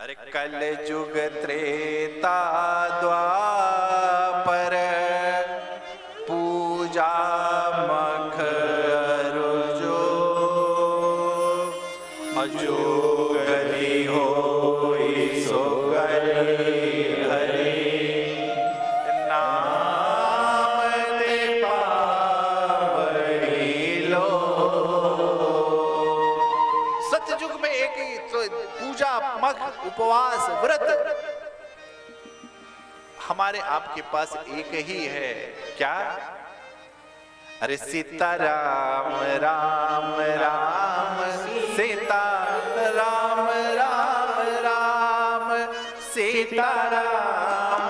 अरे कल जुग त्रेता द्वापर पूजा मख रुजो अजो गली हो सो गली हरि नाम ते पावरी लो। सतयुग में एक ही पूजा मख उपवास व्रत हमारे आपके पास एक ही है। क्या? अरे सीता राम राम राम सीता राम राम राम सीता राम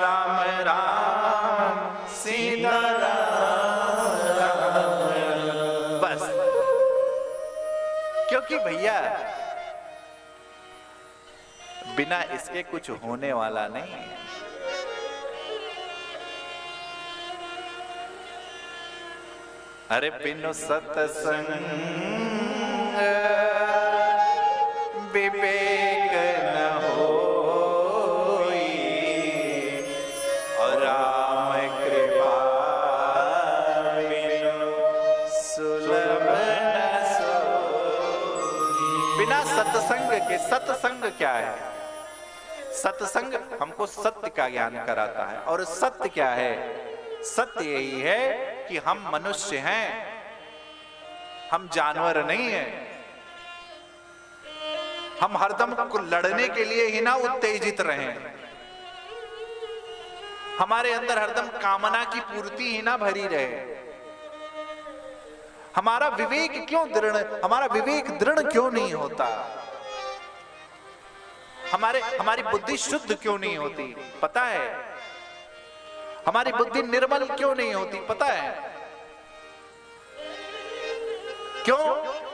राम राम सीता राम राम। बस, क्योंकि भैया बिना इसके कुछ होने वाला नहीं है। अरे बिनु सत्संग विवेक न होई और राम कृपा बिनु सुलभ न सोई। बिना सत्संग के, सत्संग क्या है? सत्संग हमको सत्य का ज्ञान कराता है। और सत्य क्या है? सत्य यही है कि हम मनुष्य हैं, हम जानवर नहीं हैं। हम हरदम को लड़ने के लिए ही ना उत्तेजित रहें। हमारे अंदर हरदम कामना की पूर्ति ही ना भरी रहे। हमारा विवेक क्यों दृढ़, हमारा विवेक दृढ़ क्यों नहीं होता? हमारी बुद्धि शुद्ध क्यों नहीं होती? पता है? हमारी बुद्धि निर्मल क्यों नहीं होती? पता है क्यों?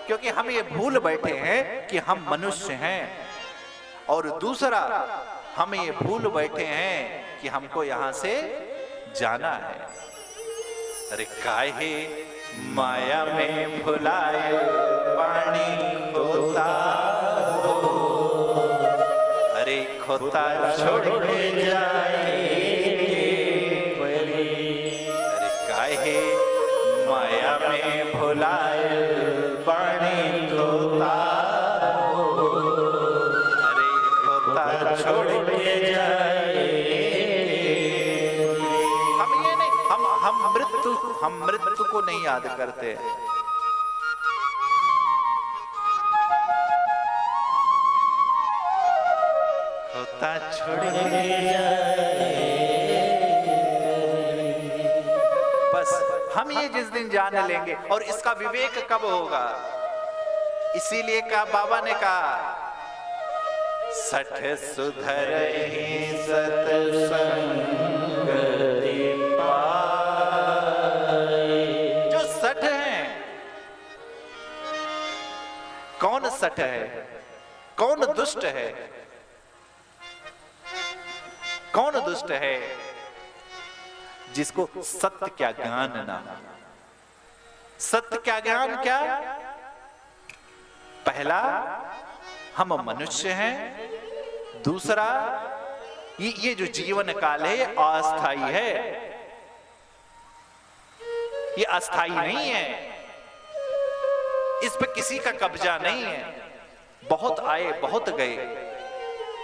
क्योंकि हम ये भूल बैठे हैं कि हम मनुष्य हैं। और दूसरा, हम ये भूल बैठे हैं कि हमको यहां से जाना है। अरे काहे माया में भुलाए पानी खोता हो, अरे खोता छोड़ के जाए। अरे काहे माया में भुलाए पानी खोता हो, अरे खोता छोड़ के जाए। हम ये नहीं, हम मृत्यु को नहीं याद करते। खोता छोड़ के जाए। बस हम ये जिस दिन जान लेंगे। और इसका विवेक कब होगा? इसीलिए कहा, बाबा ने कहा, सठ सुधर ही सत्संग जो सठ है। कौन सठ है? कौन दुष्ट है? कौन दुष्ट है? जिसको सत्य क्या ज्ञान ना हो। सत्य क्या ज्ञान? क्या? पहला, हम मनुष्य हैं। दूसरा, ये जो जीवन काल है अस्थाई है, ये अस्थाई नहीं है। इस पे किसी का कब्जा नहीं है। बहुत आए, बहुत गए,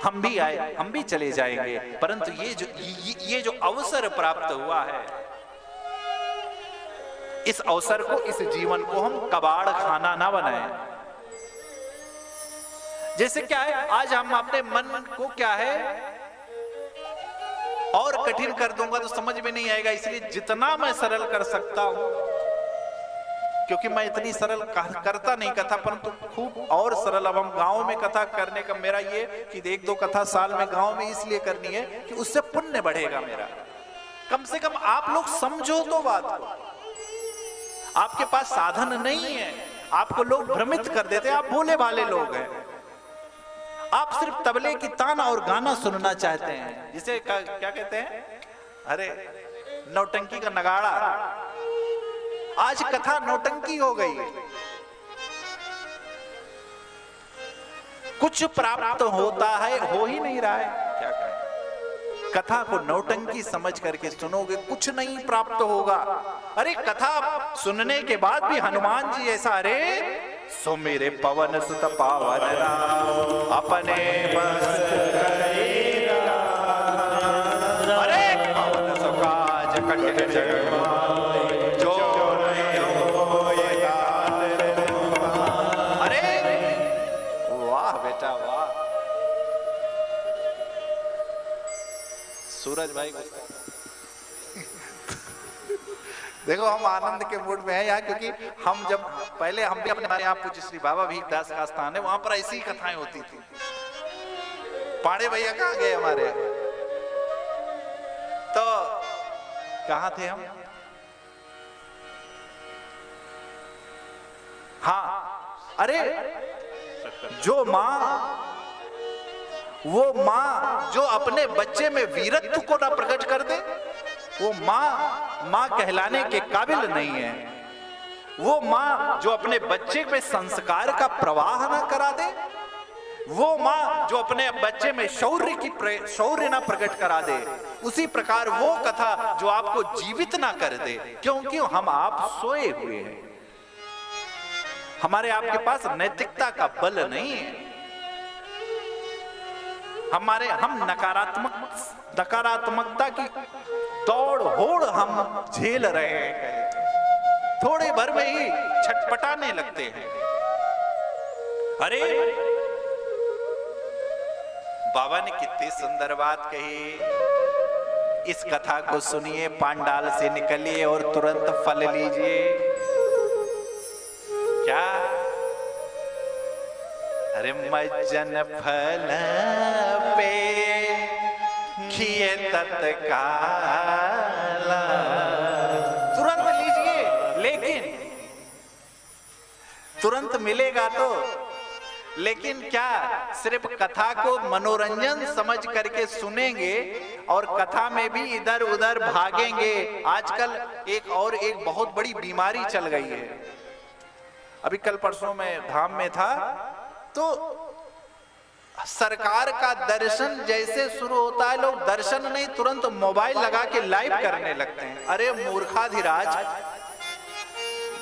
हम भी आए, हम भी चले जाएंगे। परंतु ये जो अवसर प्राप्त हुआ है, इस अवसर को, इस जीवन को हम कबाड़ खाना ना बनाएं। जैसे क्या है, आज हम अपने मन को क्या है और कठिन कर दूंगा तो समझ में नहीं आएगा। इसलिए जितना मैं सरल कर सकता हूं, क्योंकि मैं इतनी सरल करता नहीं कथा, परंतु खूब और सरल। अब हम गांव में कथा करने का मेरा ये कि 1-2 कथा साल में गांव में इसलिए करनी है कि उससे पुण्य बढ़ेगा मेरा। कम से कम आप लोग समझो तो बात को। आपके पास साधन नहीं है, आपको लोग भ्रमित कर देते हैं, आप भोले भाले लोग हैं। आप सिर्फ तबले की तान और गाना सुनना चाहते हैं, जिसे क्या कहते हैं? अरे नौटंकी का नगाड़ा। आज कथा नौटंकी हो गई। कुछ प्राप्त होता है, हो ही नहीं रहा है। क्या कहें, कथा को नौटंकी समझ करके सुनोगे, कुछ नहीं प्राप्त होगा। अरे कथा सुनने के बाद भी हनुमान जी ऐसा, अरे सो मेरे पवन सुत पावन राम अपने बस करेगा, अरे पवन सुकाज कटिन जग जो अरे वाह बेटा वाह। सूरज भाई देखो हम आनंद के मूड में हैं यहाँ, क्योंकि हम जब पहले हम भी अपने यहाँ पूज्य श्री बाबा भीमदास का स्थान है, वहां पर ऐसी कथाएं होती थी। पांडे भैया कहाँ गए हमारे, तो कहाँ थे हम, हाँ अरे जो माँ, वो माँ जो अपने बच्चे में वीरत्व को ना प्रकट कर दे, वो माँ कहलाने के काबिल नहीं है। वो माँ जो अपने बच्चे में संस्कार का प्रवाह ना करा दे, वो माँ जो अपने बच्चे में शौर्य ना प्रकट करा दे, उसी प्रकार वो कथा जो आपको जीवित ना कर दे, क्योंकि हम आप सोए हुए हैं। हमारे आपके पास नैतिकता का बल नहीं है। हम नकारात्मकता की दौड़ होड़ हम झेल रहे हैं, थोड़े भर में ही छटपटाने लगते हैं। अरे बाबा ने कितनी सुंदर बात कही, इस कथा को सुनिए, पांडाल से निकलिए और तुरंत फल लीजिए। क्या, अरे मज्जन फल पे खिए तत्काल, तुरंत लीजिए, लेकिन तुरंत मिलेगा तो, लेकिन क्या सिर्फ कथा को मनोरंजन समझ करके सुनेंगे और कथा में भी इधर उधर भागेंगे। आजकल एक बहुत बड़ी बीमारी चल गई है। अभी कल परसों में धाम में था, तो सरकार का दर्शन जैसे शुरू होता है, लोग दर्शन नहीं तुरंत मोबाइल लगा के लाइव करने लगते हैं। अरे मूर्खाधिराज,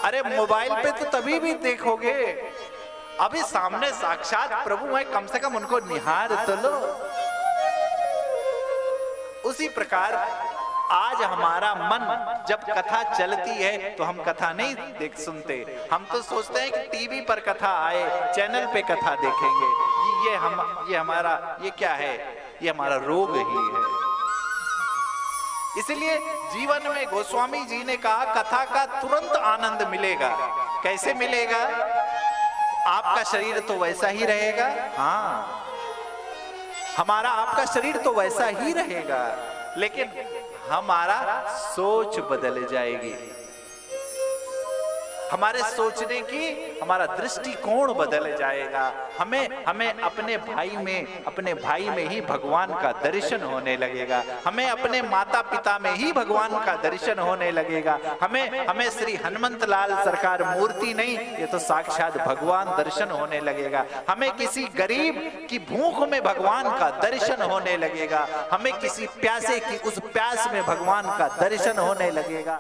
अरे मोबाइल पे तो तभी भी देखोगे, अभी सामने साक्षात प्रभु है, कम से कम उनको निहार तो लो। उसी प्रकार आज हमारा मन जब कथा चलती है तो हम कथा नहीं देख सुनते, हम तो सोचते हैं कि टीवी पर कथा आए, चैनल पे कथा देखेंगे। ये क्या है, ये हमारा रोग ही है। इसलिए जीवन में गोस्वामी जी ने कहा कथा का तुरंत आनंद मिलेगा। कैसे मिलेगा? आपका शरीर तो वैसा ही रहेगा, हाँ हमारा आपका शरीर तो वैसा ही रहेगा, लेकिन हमारा सोच बदल जाएगी। हमारे सोचने की, हमारा दृष्टिकोण बदल जाएगा। हमें अपने भाई में ही भगवान का दर्शन होने लगेगा। हमें अपने माता पिता में ही भगवान का दर्शन होने लगेगा। हमें श्री हनुमंत लाल सरकार मूर्ति नहीं, ये तो साक्षात भगवान दर्शन होने लगेगा। हमें किसी गरीब की भूख में भगवान का दर्शन होने लगेगा। हमें किसी प्यासे की उस प्यास में भगवान का दर्शन होने लगेगा।